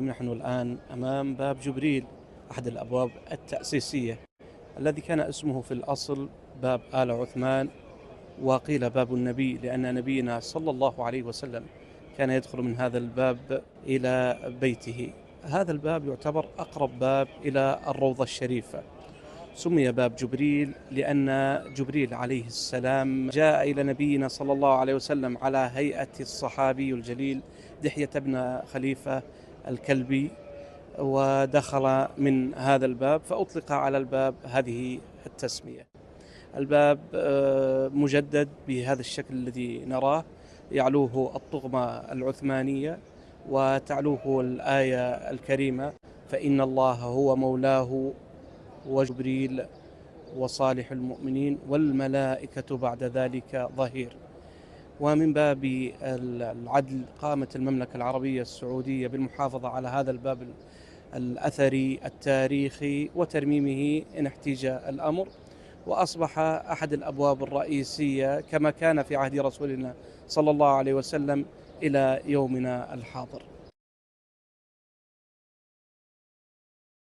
نحن الآن أمام باب جبريل، أحد الأبواب التأسيسية الذي كان اسمه في الأصل باب آل عثمان، وقيل باب النبي لأن نبينا صلى الله عليه وسلم كان يدخل من هذا الباب إلى بيته. هذا الباب يعتبر أقرب باب إلى الروضة الشريفة. سمي باب جبريل لأن جبريل عليه السلام جاء إلى نبينا صلى الله عليه وسلم على هيئة الصحابي الجليل دحية بن خليفة الكلبي، ودخل من هذا الباب فأطلق على الباب هذه التسمية. الباب مجدد بهذا الشكل الذي نراه، يعلوه الطغمة العثمانية وتعلوه الآية الكريمة: فإن الله هو مولاه وجبريل وصالح المؤمنين والملائكة بعد ذلك ظهير. ومن باب العدل قامت المملكة العربية السعودية بالمحافظة على هذا الباب الأثري التاريخي وترميمه إن احتاج الأمر، وأصبح أحد الأبواب الرئيسية كما كان في عهد رسولنا صلى الله عليه وسلم إلى يومنا الحاضر.